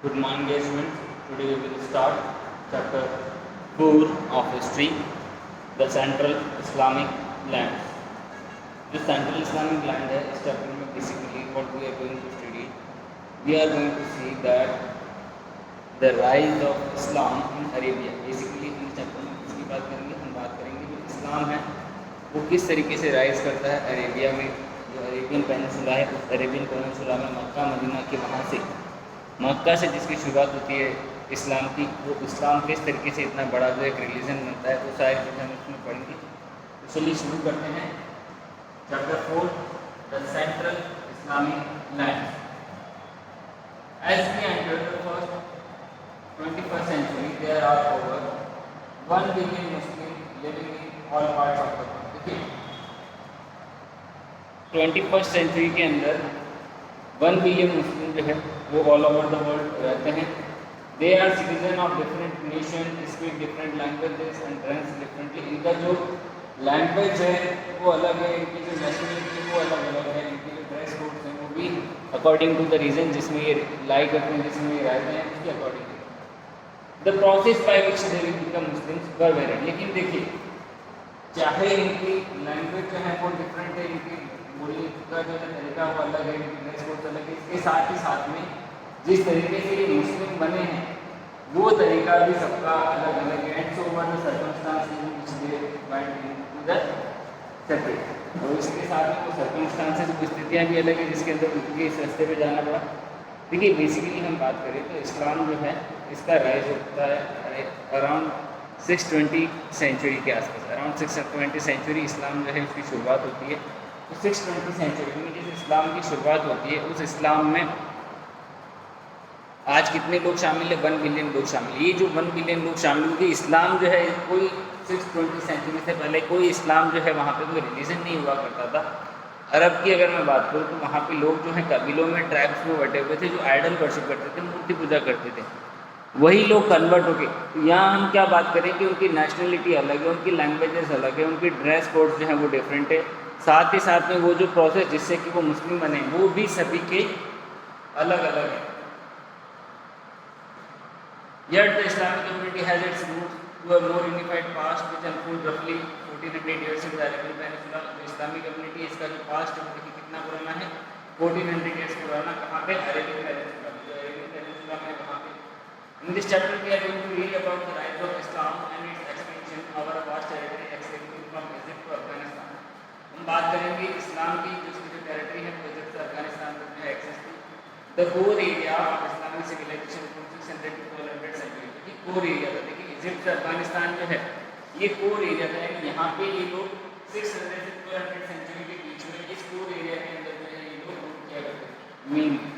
Good morning, dear students. Today we will start chapter 4 of history, the Central Islamic lands. जो Central Islamic land है इस chapter में basically what we are going to study, we are going to see that the rise of Islam in Arabia. Basically इस chapter में इसकी बात करेंगे, हम बात करेंगे जो इस्लाम है वो किस तरीके से राइज करता है अरेबिया में, जो अरेबियन पेनिनसुला है उस अरेबियन पेनिनसुला में मक्का मदीना के वहाँ से मक्का से जिसकी शुरुआत होती है इस्लाम की, वो इस्लाम किस तरीके से इतना बड़ा जो एक रिलीजन बनता है वो सारी चीज़ें हम इसमें पढ़ेंगे। तो चलिए शुरू करते हैं chapter 4 the central Islamic land. As we enter the first 21st century, there are over 1 billion Muslims living in all parts of the world. देखिए 21st सेंचुरी के अंदर 1 बिलियन मुस्लिम जो है वो ऑल ओवर द वर्ल्ड रहते हैं। They are citizen of different nation, speak different languages and dress differently. इनका जो लैंग्वेज है वो अलग है, इनकी जो नेशनलिटी वो अलग अलग है, इनके जो ड्रेस कोड्स हैं वो भी अकॉर्डिंग टू द रीजन जिसमें ये लाई करते हैं, जिसमें ये रहते हैं उसके according. The process by which they will become Muslims were varied. लेकिन देखिए चाहे इनकी लैंग्वेज जो है वो डिफरेंट है, इनकी बोलने का जो तरीका वो अलग है, इनकी ड्रेस कोड अलग है, इसके साथ में जिस तरीके से ये मुस्लिम बने हैं वो तरीका भी सबका अलग अलग है। And so one circumstance in which they went into the separate. और इसके साथ में वो सर्कमस्टांसेस की स्थितियाँ भी अलग है जिसके अंदर उनके इस रास्ते पे जाना पड़ा। देखिए बेसिकली हम बात करें तो इस्लाम जो है इसका राइज होता है अराउंड 620 सेंचुरी के आसपास। अराउंड 620 सेंचुरी इस्लाम जो है उसकी शुरुआत होती है। तो 620 सेंचुरी में जिस इस्लाम की शुरुआत होती है उस इस्लाम में आज कितने लोग शामिल है? 1 बिलियन लोग शामिल। ये जो 1 बिलियन लोग शामिल हुए, इस्लाम जो है कोई 620 सेंचुरी से पहले कोई इस्लाम जो है वहाँ पे कोई रिलीजन नहीं हुआ करता था। अरब की अगर मैं बात करूँ तो वहाँ पे लोग जो है कबीलों में ट्राइब्स में बटे हुए थे जो आइडल वर्शिप करते थे, मूर्ति पूजा करते थे। वही लोग कन्वर्ट होके यहाँ हम क्या बात करें कि उनकी नेशनलिटी अलग है, उनकी लैंग्वेजेस अलग है, उनकी ड्रेस कोड्स जो है वो डिफरेंट है। साथ ही साथ में वो जो प्रोसेस जिससे कि वो मुस्लिम बने वो भी सभी के अलग अलग है। Yet the Islamic community has its roots to a more unified past which unfold roughly 1400 years in the Arabian Peninsula. जो इस्लामिक कम्युनिटी है इसका जो पास्ट है वो कितना पुराना है? 1400 years पुराना। कहाँ पे? Arabian peninsula. जो अरेबियन पेनिनसुला में वहाँ पे। In this chapter we are going to read about the rise of Islam and its expansion over a vast territory extending from Egypt to Afghanistan. हम बात करेंगे इस्लाम की जो टेरिटरी है वो इजिप्ट से अफगानिस्तान तक में एक्सेस थी। The core area of Islamic civilization from 600 to 1200 century. ये कोर एरिया था। देखिए इजिप्ट से अफगानिस्तान जो है ये कोर एरिया था। यहाँ पे ये लोग 600 से 1200 सेंचुरी के बीच में इस कोर एरिया के अंदर जो है ये लोग रूल किया करते थे mainly.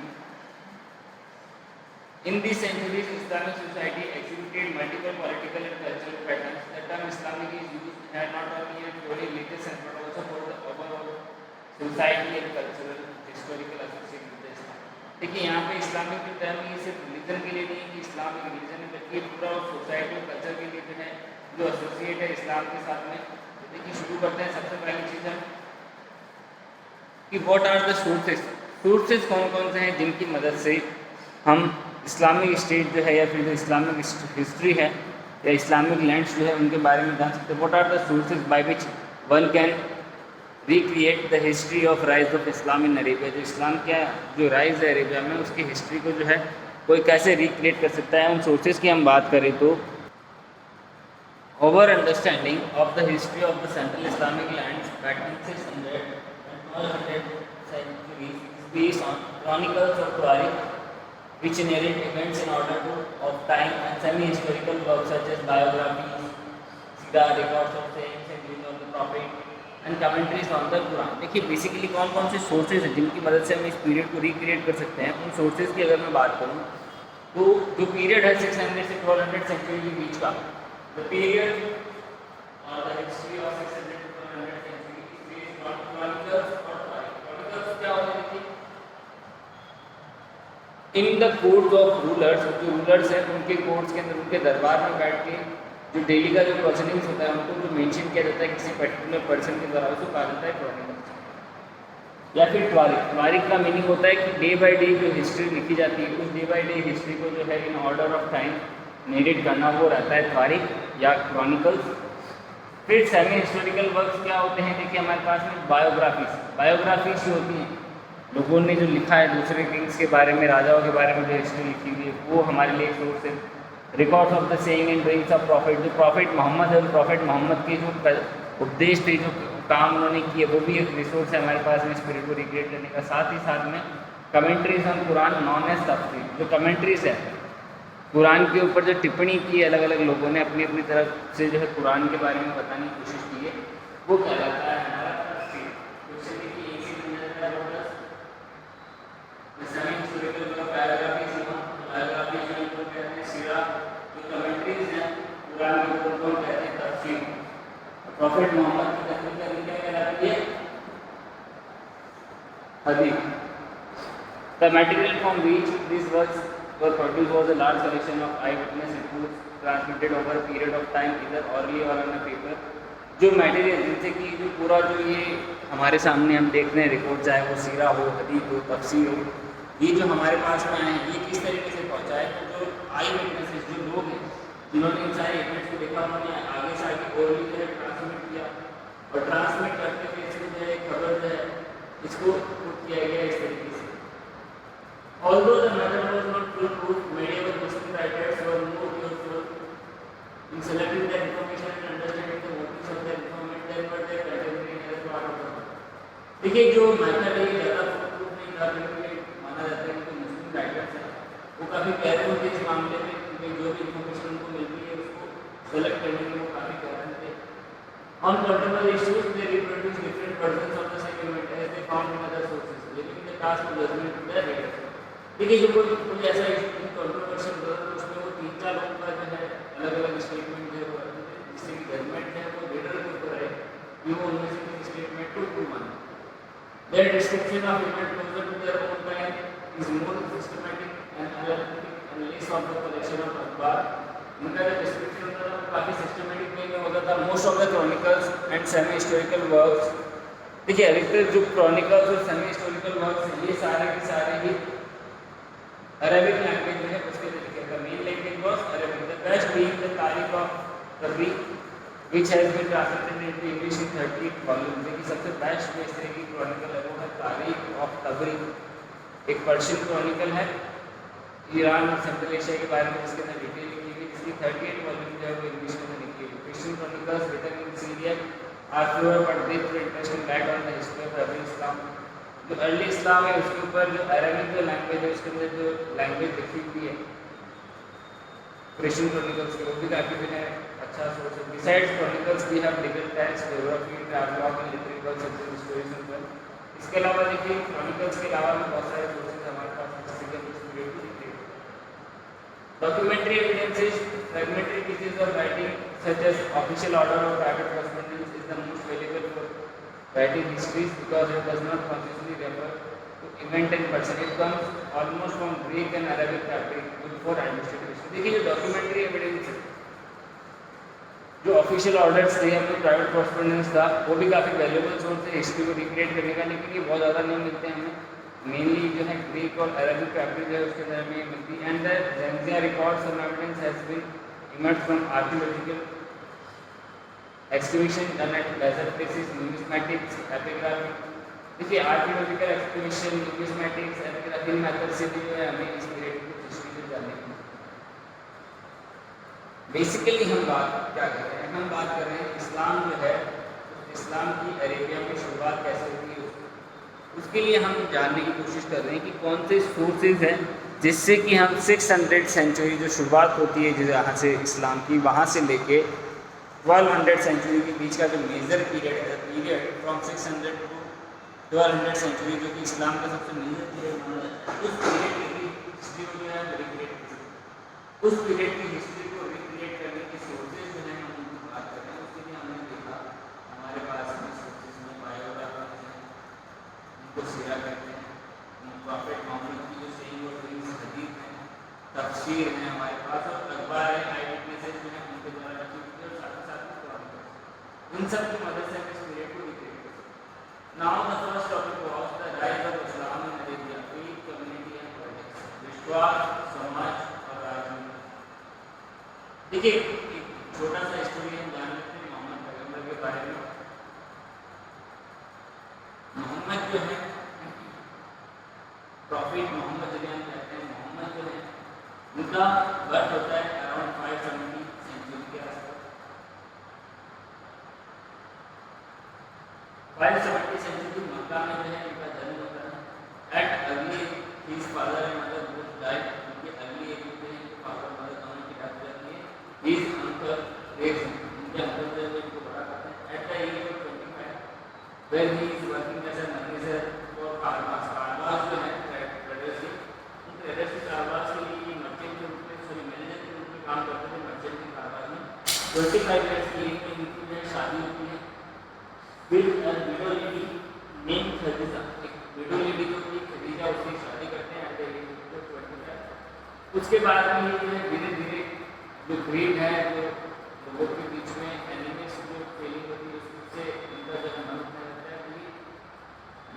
In these centuries, Islamic society exhibited multiple political and cultural patterns. The term Islamic is used not only in purely religious sense but also for the overall society and cultural historical association with the Islam. देखिए यहाँ पे Islamic की term ये सिर्फ religion के लिए नहीं है कि इस्लाम एक रिलीजन है, बल्कि पूरा सोसाइटी और कल्चर के लिए जो है जो एसोसिएट है इस्लाम के साथ में। तो देखिए शुरू करते हैं। सबसे पहली चीज़ है कि what are the sources. Sources कौन कौन से हैं जिनकी मदद से हम इस्लामिक स्टेट जो है या फिर जो इस्लामिक हिस्ट्री है या इस्लामिक लैंड्स जो है उनके बारे में जान सकते हैं। What are the sources by which one can recreate the history of rise of Islam in Arabia. जो इस्लाम क्या जो राइज है अरेबिया में उसकी हिस्ट्री को जो है कोई कैसे रिक्रिएट कर सकता है। उन सोर्सेज की हम बात करें तो over understanding of the history of the central Islamic lands between 600 and 1200 centuries is based on chronicles of Tariq which narrate events in order to of time and semi-historical works such as biographies, sira, records of saints and deeds of the prophet and commentaries on the Quran। देखिए basically कौन कौन से sources हैं जिनकी मदद से हम इस पीरियड को रिक्रिएट कर सकते हैं। उन सोर्सेज की अगर मैं बात करूँ तो जो पीरियड है 600 से 1200 सेंचुरी के बीच का द पीरियड और the history of 600 to 1200 century is based on chronicles और क्रॉनिकल्स क्या होते हैं? In the courts of rulers, जो रूलर्स हैं उनके कोर्ट्स के अंदर उनके दरबार में बैठ के जो डेली का जो प्रोसीडिंग्स होता है उनको जो मेंशन किया जाता है किसी पर्टिकुलर पर्सन के द्वारा उसको कहा जाता है क्रॉनिकल्स। या फिर त्वारिख। त्वारिख का मीनिंग होता है कि डे बाय डे जो हिस्ट्री लिखी जाती है उस डे बाय डे हिस्ट्री को जो है in order of time narrate करना, वो रहता है त्वारिख या क्रॉनिकल्स। फिर सेमी हिस्टोरिकल वर्क्स क्या होते हैं, देखिए हमारे पास में बायोग्राफीज। बायोग्राफीज जो होती हैं, लोगों ने जो लिखा है दूसरे किंग्स के बारे में, राजाओं के बारे में जो हिस्ट्री लिखी हुई है, वो हमारे लिए सोर्स है। Records of the saying and doings of profit, जो प्रॉफिट मोहम्मद है, प्रॉफिट मोहम्मद के जो उपदेश थे, जो काम उन्होंने किए, वो भी एक रिसोर्स है हमारे पास में स्पिरिट को रिक्रिएट करने का। साथ ही साथ में commentaries on Quran known as tafsir, जो कमेंट्रीज है कुरान के ऊपर जो टिप्पणी की अलग अलग लोगों ने अपनी अपनी तरफ से जो है कुरान के बारे में बताने की कोशिश की है, वो कहलाता है हमारा तफसीर। क्वेश्चन देखिए एक से बन जाता है सेमी हिस्टोरिकल बायोग्राफी, बायोग्राफी जो इनको कहते हैं सीरा, जो कमेंट्रीज हैं कुरान के ऊपर को कहते हैं तफसीर। प्रॉफिट मोहम्मद की तफसीर का क्या कहलाती है, हदीस। The material from which these works were produced was a large collection of eyewitness reports transmitted over a period of time either orally or on a paper। जो मटेरियल जिनसे कि जो पूरा जो ये हमारे सामने हम देख रहे हैं रिपोर्ट, चाहे वो सीरा हो, हदीस हो, तफसीर हो, ये जो हमारे पास में आए हैं ये किस तरीके से पहुँचा है। तो जो आई विटनेसेस, जो लोग हैं जिन्होंने इन सारे इवेंट्स को देखा, उन्होंने आगे से आगे ओरली जो है ट्रांसमिट किया, और ट्रांसमिट करते हुए इसको जो है खबर जो है इसको पुट किया गया इस तरीके से। Although the method was not foolproof, medieval Muslim writers were more useful in selecting the information and understanding the motives of the informant than were their contemporaries as part of the work। देखिए जो method है ज़्यादा foolproof नहीं था, क्योंकि माना जाता है कि जो मुस्लिम राइटर्स हैं वो काफ़ी केयरफुल थे इस मामले में, क्योंकि जो भी इंफॉर्मेशन उनको मिलती है उसको सेलेक्ट करने में वो काफ़ी केयरफुल थे। On contemporary issues, they reproduce different versions of the same event as they found in other sources, leaving the task of judgment to their readers। देखिए जो कोई ऐसा कंट्रोवर्शियल होता है तो उसमें वो 3-4 लोगों का जो है अलग अलग स्टेटमेंट जो है जिससे कि जजमेंट है वो रीडर के ऊपर है कि वो उनमें से किसी स्टेटमेंट को ट्रू माने। Their description of event closer to their own time is more systematic and analytic and less of the collection of akhbar. उनका जो डिस्क्रिप्शन होता था वो काफ़ी सिस्टमैटिक वे में होता था। Most of the chronicles and semi historical works, देखिए अधिकतर जो क्रॉनिकल्स और सेमी हिस्टोरिकल वर्क्स हैं ये सारे के सारे ही अरबिक लैंग्वेज में है। उसके तरीके का main language was Arabic. The best being the Tarikh of Tabari which has been translated into English in 30 volumes. देखिए सबसे बेस्ट जो इस तरह की क्रॉनिकल है वो है तारीख ऑफ तबरी, एक पर्शियन क्रॉनिकल है ईरान और सेंट्रल एशिया के बारे में, जिसके अंदर डिटेल लिखी हुई, जिसकी 38 वॉल्यूम जो है वो इंग्लिश में लिखी हुई। Christian chronicles written in Syriac are fewer but they throw interesting light on the history of early Islam. जो अर्ली इस्लाम है उसके ऊपर जो अरबिक जो लैंग्वेज है उसके अंदर जो लैंग्वेज लिखी हुई है क्रिश्चियन क्रॉनिकल्स की, वो भी काफ़ी जो है अच्छा सोर्स है। Besides chronicles we have legal text, geography, travelogue and literature success stories and one. इसके अलावा देखिए क्रॉनिकल्स के अलावा भी बहुत सारे सोर्सेज हमारे पास historical story. Documentary evidences, fragmentary pieces of writing such as official order of private correspondence is the most valuable for writing histories because it does not consciously refer to event and person. It comes almost from Greek and Arabic fabric, good for administrative history। देखिए जो documentary evidence है, जो official orders थे, अपने private correspondence था, वो भी काफ़ी वैल्यूएबल सोर्स है हिस्ट्री को रिक्रिएट करने का, लेकिन ये बहुत ज़्यादा नहीं मिलते हैं हमें। मेनली जो है ग्रीक और अरबिक फैब्रिक जो है उसके अंदर हमें मिलती है। And the Geniza records of evidence has been emerged from archaeological excavation done at desert places, numismatics, epigraphy। देखिए archaeological excavation, numismatics, epigraphy method से भी जो है हमें इस पीरियड की हिस्ट्री को जानने की। बेसिकली हम बात क्या कर रहे हैं, हम बात कर रहे हैं इस्लाम जो है, इस्लाम की अरेबिया में शुरुआत कैसे हुई है, उसके लिए हम जानने की कोशिश कर रहे हैं कि कौन से सोर्सेज हैं जिससे कि हम 600 सेंचुरी जो शुरुआत होती है जहाँ से इस्लाम की, वहाँ से लेके 1200 सेंचुरी के बीच का जो मेजर पीरियड है, पीरियड फ्रॉम 600 टू 1200 सेंचुरी जो कि इस्लाम का सबसे मेजर पीरियड माना जाता है, उस पीरियड की हिस्ट्री को जो है रिक्रिएट कर सकते हैं। उस पीरियड की हिस्ट्री को रिक्रिएट करने के सोर्सेज जो हैं हम उनकी बात कर रहे हैं। उसके लिए हमने देखा हमारे पास में सोर्सेज में बायोग्राफी हैं, उनको सीरा कहते हैं, प्रॉफिट मोहम्मद की जो सेइंग और डूइंग्स हदीस हैं, तफसीर हैं हमारे पास, और अखबार है, आई विटनेसेस जो हैं उनके द्वारा रखी हुई, और साथ ही साथ इन सब की मदद से हम इस पीरियड को रिक्रिएट कर सकते हैं। Now the first topic was the विश्वास, समाज और राजनीति। देखिए एक छोटा सा स्टोरी हम जान लेते हैं मोहम्मद पैगंबर के बारे में। मोहम्मद जो है प्रॉफिट मोहम्मद जिन्हें हम कहते हैं, मोहम्मद जो है उनका बर्थ होता है अराउंड 570 सेंचुरी के आसपास। 570 सेंचुरी मक्का में जो है इनका जन्म होता है। At early his father and mother both died. उनके अर्ली एज में इनके फादर मदर दोनों की डेथ हो जाती है। हिज अंकल रेज उनके अंकल जो है इनको बड़ा करते हैं। At the age of 25 when he is working as a manager for caravans. Caravans जो है ट्रेडर्स कारवास के लिए मर्चेंट के रूप में मैनेजर के रूप में काम करते थे मर्चेंट के कारवास में। 25 इयर्स की एज में इनकी जो है शादी होती है with a window lady name Khadija. एक विडो लेडी जो थी खदीजा, उससे शादी करते हैं एट द एज ऑफ 25। उसके बाद में ये जो है धीरे धीरे जो ग्रीड है, जो लोगों के बीच में एनिमिस जो फीलिंग होती है उससे इनका जो मन होता है कि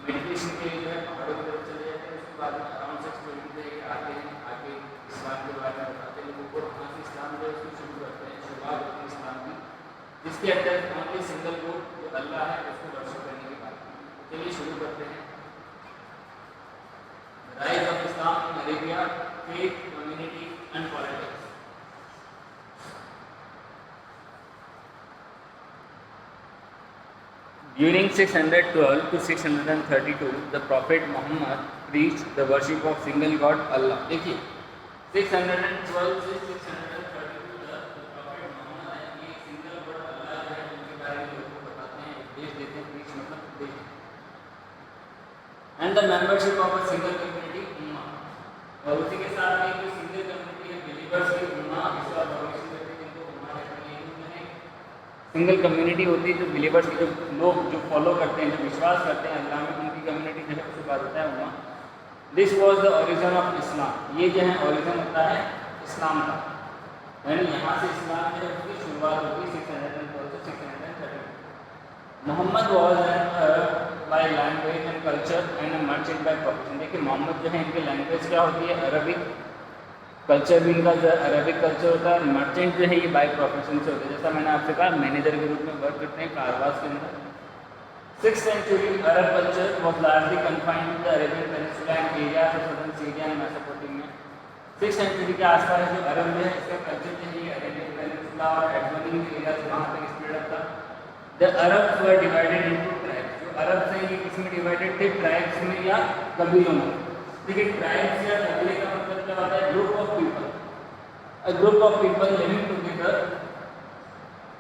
मेडिटेशन के लिए जो है पहाड़ों की तरफ चले जाते हैं। उसके बाद में अराउंड 620 आते हैं, आगे इस्लाम के बारे में बताते हैं लोगों को। वहाँ से इस्लाम जो है उसको शुरू करते हैं, शुरुआत होती है इस्लाम की, जिसके अंदर ओनली सिंगल गॉड जो अल्लाह है उसको वर्शिप करने की बात। चलिए शुरू करते हैं। Rise of Islam in Arabia, faith, community and politics. During 612 to 632, the Prophet Muhammad preached the worship of single God Allah. देखिए 612 से 632 तक Prophet Muhammad आए, ये सिंगल गॉड अल्लाह जो है उनके बारे में लोगों को बताते हैं, उपदेश देते हैं। प्रीच मतलब उपदेश। And the membership of a single community उम्मा, और उसी के साथ में जो सिंगल कम्युनिटी है बिलीवर्स की उम्मा, इसका प्रोविजन करते हैं जिनको उम्मा कहते हैं। सिंगल कम्युनिटी होती है जो बिलीवर्स के जो लोग जो फॉलो करते हैं, जो विश्वास करते हैं अल्लाह में, उनकी कम्युनिटी जो है उसके बाद होता है उम्मा। This was the origin of Islam. ये जो है ओरिजिन होता है इस्लाम का, यानी यहाँ से इस्लाम जो है उसकी शुरुआत होती है 612 से 632। Muhammad was an Arab by language and culture and a merchant by profession. देखिए मोहम्मद जो है इनकी लैंग्वेज क्या होती है अरबिक, कल्चर भी इनका जो अरबिक कल्चर होता है। मर्चेंट जो है ये बाय प्रोफेशन से होते हैं, जैसा मैंने आपसे कहा मैनेजर के रूप में वर्क करते हैं कारवास के अंदर। 6th century Arab culture was largely confined to the Arabian peninsula and areas of southern Syria and Mesopotamia. 6th century के आसपास जो अरब है इसका कल्चर जो है अरेबियन पेनिनसुला और एडजॉइनिंग एरियाज वहाँ तक स्प्रेड अप था। The Arabs were divided into tribes. जो अरब है ये किसमें डिवाइडेड थे, ट्राइब्स में या कबीलों में। देखिए ट्राइब्स या कबीले का मतलब क्या होता है, group of people, a group of people living together.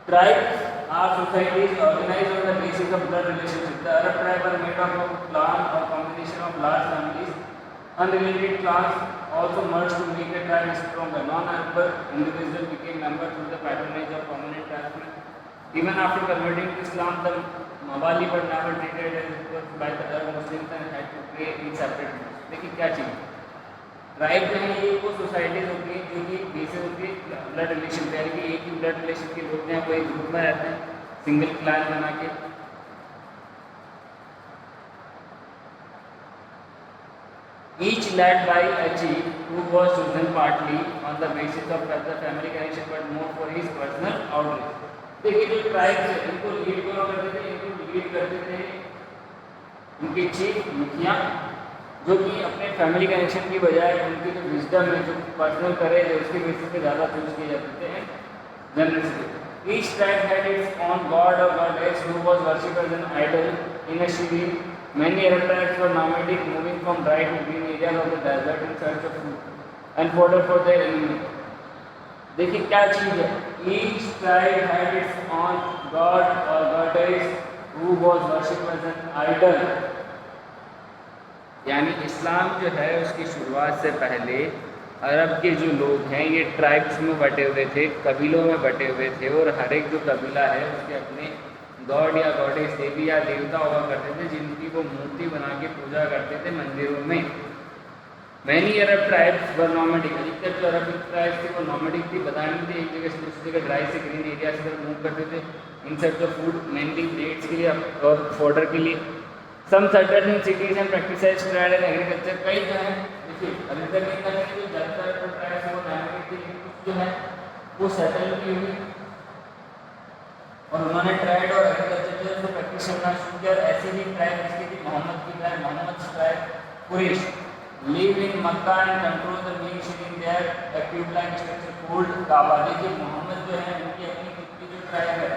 Tribes are societies organized on the basis of blood relationship. The Arab tribe are made up of clan or combination of large families. Unrelated clans also merged to make a tribe stronger. Non-Arab individuals became members through the patronage of prominent tribesmen. Even after converting to Islam, the Mawali were never treated as equals by the other Muslims and had to pray in separate homes. देखिए क्या चीज़, tribe जो है ये वो societies होती हैं जो कि बेसिस होती है ब्लड रिलेशन, यानी कि एक ही ब्लड रिलेशन के लोग हैं वो एक ग्रुप में रहते हैं सिंगल क्लान बना के। Each led by a chief who was chosen partly on the basis of the family connection but more for his personal outreach. देखिए जो ट्राइब्स है इनको लीड कौन करते थे, इनको लीड करते थे उनके चीफ मुखिया, जो कि अपने फैमिली कनेक्शन की बजाय उनकी जो विजडम है, जो पर्सनल करेज है, उसके बेसिस पे ज़्यादा चूज किए जाते हैं generally. Each tribe had its own god और goddess who was worshipped as an idol in a shrine. Many Arab tribes were nomadic, moving from dry to green areas of the desert in search of food and fodder for their enemy. देखिए क्या चीज़ है, each tribe had its own god or goddess who was worshipped as an idol. यानी इस्लाम जो है उसकी शुरुआत से पहले अरब के जो लोग हैं ये ट्राइब्स में बटे हुए थे, कबीलों में बटे हुए थे, और हर एक जो कबीला है उसके अपने गॉड या गॉडेस, देवी या देवता हुआ करते थे जिनकी वो मूर्ति बना के पूजा करते थे मंदिरों में। मैनी अरब ट्राइब्स वर नॉमेडिक, अधिकतर जो अरब ट्राइब्स थी वो नॉमेडिक थी, बता नहीं थे, एक जगह से दूसरी जगह ड्राई से ग्रीन एरिया से मूव करते थे in search of food, mainly dates के लिए और फॉडर के लिए। Some certain cities and practices trade and agriculture, कई जो है देखिए अभी तक जो जो है वो सेटल की हुई और उन्होंने ट्राइड और एग्रीकल्चर को प्रैक्टिस करना शुरू किया। ऐसे ही ट्राइब जिसकी थी मोहम्मद की tribe, Muhammad tribe Quraysh live in Makkah and control the main city in their active like structure called Kaaba। देखिए मोहम्मद जो है उनकी अपनी खुद की जो ट्राइब है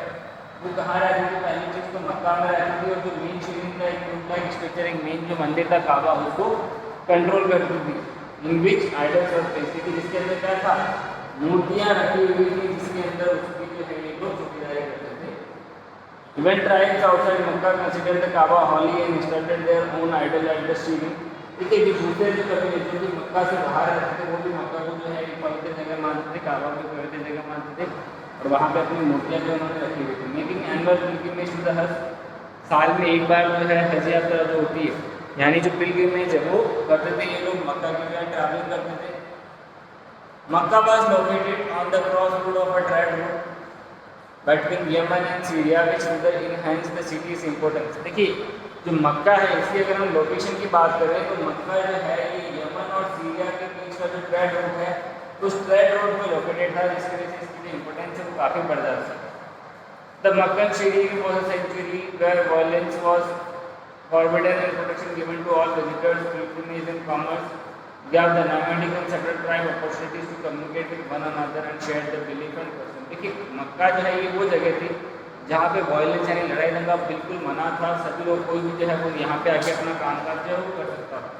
वो कहाँ रहती थी? पहली चीज़ तो मक्का में रहती थी और जो मेन शरीर का एक लाइक स्ट्रक्चर एक मेन जो मंदिर था काबा उसको कंट्रोल करती थी। इन विच आइडल्स और प्लेस थी जिसके अंदर क्या था? मूर्तियाँ रखी हुई थी जिसके अंदर उसकी जो है ये लोग चौकीदारी करते थे। When tribes outside Makkah considered the Kaaba holy and started their own idol at the ceiling। ठीक है, जो दूसरे जो कभी जो भी मक्का से बाहर रहते थे वो भी मक्का को जो है एक पवित्र जगह मानते थे, काबा को पवित्र जगह मानते थे और वहाँ पे अपनी मूर्तियाँ जो उन्होंने रखी हुई थी। Making annual pilgrimage to the hajj, साल में एक बार जो है हज यात्रा जो होती है यानी जो पिलग्रिमेज है वो करते थे ये लोग, मक्का की जो ट्रैवलिंग करते थे। Mecca was located on the cross road of a trade road between Yemen and Syria which further enhance the city's importance. देखिए जो मक्का है इसकी अगर हम लोकेशन की बात करें तो मक्का जो है ये यमन और सीरिया के बीच का जो ट्रेड रोड है उस ट्रेड रोड में लोकेटेड था, जिसकी वजह से इसकी जो इंपॉर्टेंस है वो काफ़ी बढ़ जाती है। The Meccan city was a sanctuary where violence was forbidden and protection given to all visitors, pilgrims and commerce, gave the nomadic and settled tribe opportunities to communicate with one another and share their belief and custom। देखिए मक्का जो है ये वो जगह थी जहाँ पे violence यानी लड़ाई दंगा बिल्कुल मना था, सभी लोग कोई भी जो है वो यहाँ पे आके अपना काम काज जो है वो कर सकता था।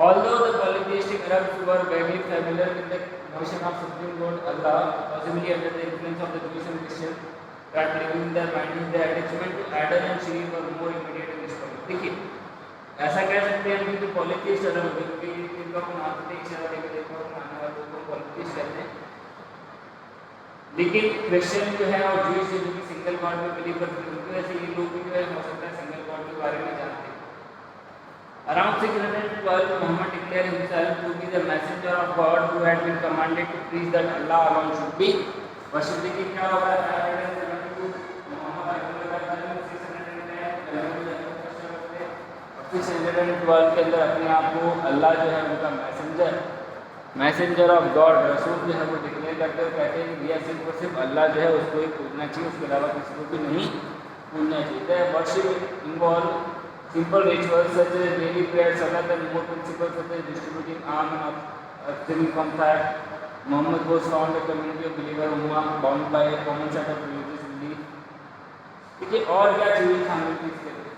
Although the polytheistic Arabs were vaguely familiar with the notion of supreme Lord Allah, possibly under the influence of the Jewish and Christian, that living in their mind their attachment to Adon and Shiri were more immediate and strong। देखिए ऐसा कह सकते हैं कि जो polytheist अरब होते हैं जिनका को मानते हैं इशारा देकर देखो मानने वालों को पॉलीथिस्ट कहते हैं, लेकिन क्रिश्चियन जो है और ज्यूज जो कि सिंगल गॉड में बिलीव करते हैं उनकी वजह से ये लोग भी जो है हो सकता है सिंगल गॉड के बारे में जानते हैं। Around 612 Muhammad declared himself to be the messenger of God who had been commanded to preach that Allah alone should be worshipped। देखिए क्या होगा 612 के अंदर अपने आप को अल्लाह जो है उनका मैसेंजर ऑफ गॉड रसूल जो है वो डिक्लेयर करते हुए कहते हैं कि यह सिर्फ और सिर्फ अल्लाह जो है उसको ही पूजना चाहिए, उसके अलावा किसी को भी नहीं पूजना चाहिए। Worship involve simple rituals such as daily prayer, salat and more principles such as distributing alms and abstaining from fat। Muhammad was found a community of believers who are bound by a common set of religious belief। देखिए और क्या चीज़ें शामिल थी इसके अंदर?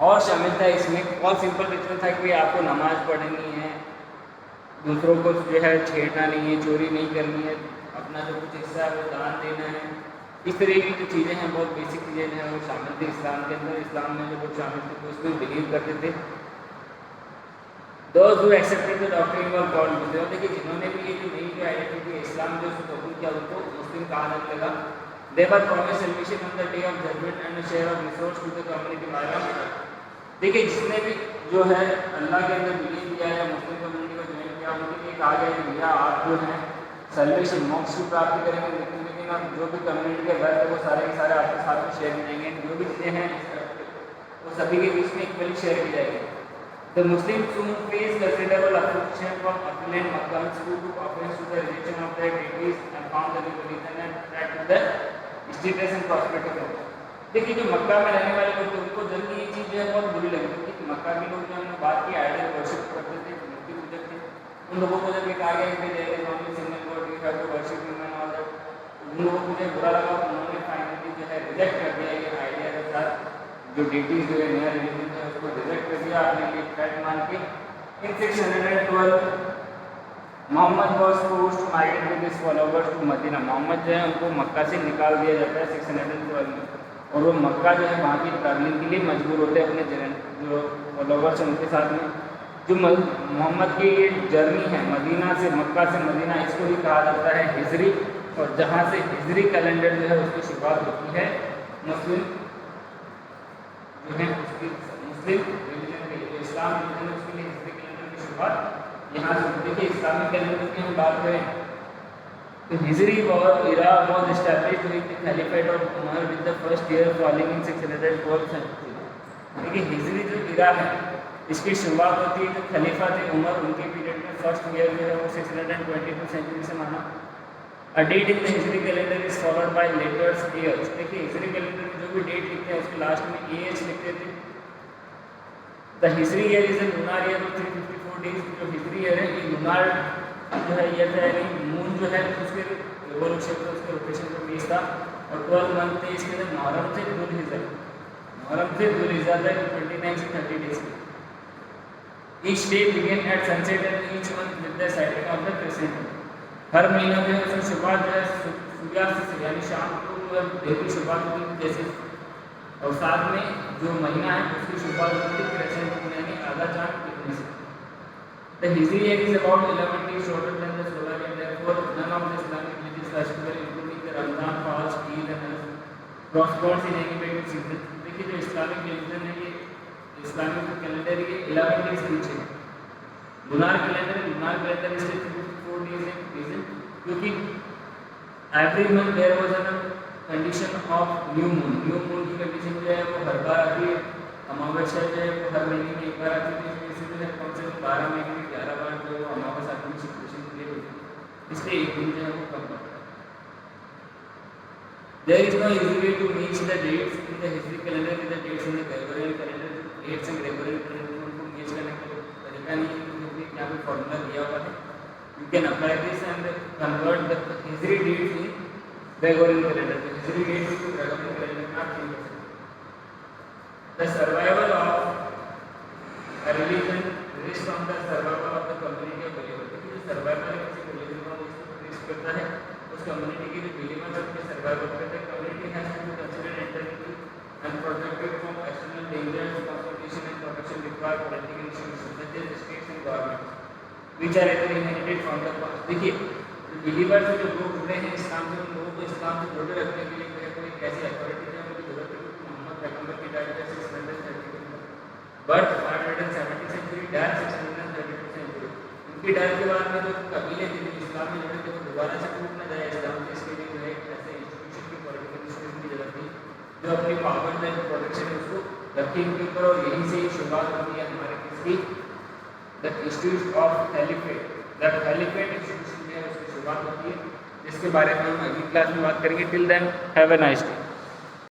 और शामिल था इसमें बहुत सिंपल रिचुअल था कि आपको नमाज पढ़नी है, दूसरों को जो है छेड़ना नहीं है, चोरी नहीं करनी है, अपना जो कुछ हिस्सा है वो दान देना है। इस तरह की जो चीज़ें हैं बहुत बेसिक चीज़ें जो हैं वो शामिल थी इस्लाम के अंदर। इस्लाम में जो लोग शामिल थे वो उसमें बिलीव करते थे। Those who accepted the doctrine were called Muslims। देखिए जिन्होंने भी ये जो नई जो आइडेंटिटी है इस्लाम जो उसको कबूल किया उनको मुस्लिम कहा जाने लगा। They were promised salvation on the day of judgment and a share of resource to the community by Allah। देखिए जिसने भी जो है अल्लाह के अंदर बिलीव किया या मुस्लिम कम्युनिटी को ज्वाइन किया उनके लिए कहा गया कि भैया आप जो है सल्वेशन मोक्ष की प्राप्ति करेंगे, लेकिन आप जो भी कम्युनिटी के वर्ग है वो सारे के सारे आपके साथ में शेयर की जाएंगे, जो भी चीज़ें हैं वो सभी के बीच में इक्वली शेयर की जाएगी। The Muslim soon face considerable opposition from affluent Muslims who took offense to the rejection of their deities and found the religion and threat to the status and prosperity of them। देखिए जो मक्का में रहने वाले लोग थे उनको जल्दी ये चीज़ जो है बहुत बुरी लगी थी कि मक्का के लोग जो हमने बात की आइडल वर्शिप करते थे, मूर्ति पूजक थे, उन लोगों को जब ये कहा गया कि there is only single god you have to worship him and all that, उन लोगों को मुझे बुरा लगा। उन्होंने फाइनली जो है रिजेक्ट कर दिया ये आइडिया के साथ, जो डेटीज जो है नया रिलीजन है उसको रिजेक्ट कर दिया अपने लिए थ्रेट मान के। In 612 Muhammad was forced to migrate with his followers to Medina. Muhammad जो है उनको मक्का से निकाल दिया जाता है 612 में और वो मक्का जो है वहाँ की ट्रैवलिंग के लिए मजबूर होते हैं अपने जो फॉलोवर्स हैं उनके साथ में। जो मोहम्मद की ये जर्नी है मदीना से मक्का से मदीना, इसको भी कहा जाता है हिजरी, और जहाँ से हिजरी कैलेंडर जो है उसकी शुरुआत होती है मुस्लिम जो है उसकी मुस्लिम रिलीजन की, जो इस्लाम रिलीजन है उसके लिए हिजरी कैलेंडर की शुरुआत यहाँ से होती है। इस्लामिक कैलेंडर की हम बात करें तो हिजरी और era was established with the caliphate of Umar with the first year following in 612 century. देखिए हिजरी जो इरा है इसकी शुरुआत होती है जो खलीफा थे उमर, उनके पीरियड में फर्स्ट ईयर जो है वो 622 सेंचुरी से माना। A date in the Hijri calendar is followed by letters years. देखिए हिजरी कैलेंडर में जो भी डेट लिखते हैं उसके लास्ट में AH लिखते थे। The Hijri year is a lunar year of 354 days. जो हिजरी ईयर है ये लूनार जो है ये था, यानी मून जो है उसके रिवॉल्यूशन पे, उसके रोटेशन पे बेस था। और 12 मंथ थे इसके अंदर, मुहर्रम से दुल्हिज्जा, मुहर्रम से दुल्हिज्जा तक 29 से 30 डेज के। Each day begin at sunset and each month with the setting of the crescent moon। हर महीना जो है उसकी शुरुआत जो है सूर्यास्त से, यानी शाम को जो है दिन की शुरुआत होती है जैसे, और साथ में जो महीना है उसकी शुरुआत होती है क्रेसेंट मून यानी आधा चांद दिखने से। The Hijri year is about 11 days shorter than the solar year, therefore none of the Islamic religious festivals including the Ramadan fast, Eid and others corresponds in any way to season। देखिए जो Islamic religion है ये Islamic calendar ये 11 days पीछे है। Lunar calendar इससे 4 days है reason, क्योंकि every month there was a condition of new moon. New moon की कंडीशन जो है वो हर बार आती है, अमावस्या जो है वो हर महीने में एक बार आती है, इससे जो है कम से कम 12 महीने में 11 बार जो है अमावस्या आती है, सिचुएशन क्लियर होती है, इसलिए एक दिन जो है वो कम पड़ता है। There is no easy way to match the dates in the Hijri calendar with the dates in the Gregorian calendar। Dates and Gregorian calendar को मैच करने का तरीका नहीं है, क्योंकि यहाँ पे फॉर्मूला दिया हुआ है। You can apply this and convert the Hijri dates in Gregorian calendar. Hijri dates को ग्रेगोरियन कैलेंडर में आप चेंज कर सकते हैं। The survival of a religion rests on the survival of the community of believers. जो survival है किसी religion का उसको रिस्ट करता है उस कम्युनिटी के जो बिलीवर्स है उसके सर्वाइवल करते हैं। Community has to be considered internally and protected from external dangers, consultation and protection required political institutions such as states and governments, which are either inherited from the past। देखिए believers जो लोग जुड़े हैं इस्लाम से, उन लोगों को इस्लाम से जोड़े रखने के लिए कोई ऐसी अथॉरिटी है उनकी जरूरत है, क्योंकि मोहम्मद पैगंबर की direct 632 birth 570 century, death 632 century. उनकी डेथ के बाद में जो कबीले थे जो इस्लाम में जुड़े थे वो दोबारा से टूट न जाए इस्लाम से, इसके लिए जो है ऐसे इंस्टीट्यूशन की पॉलिटिकल इंस्टीट्यूशन की जरूरत थी जो अपनी पावर में जो प्रोटेक्शन है उसको रखे उनके ऊपर। और यहीं से ही शुरुआत होती है हमारे किसकी, the institute of caliphate. The caliphate institution जो है उसकी शुरुआत होती है, जिसके बारे में हम अगली क्लास में बात करेंगे। Till then have a nice day.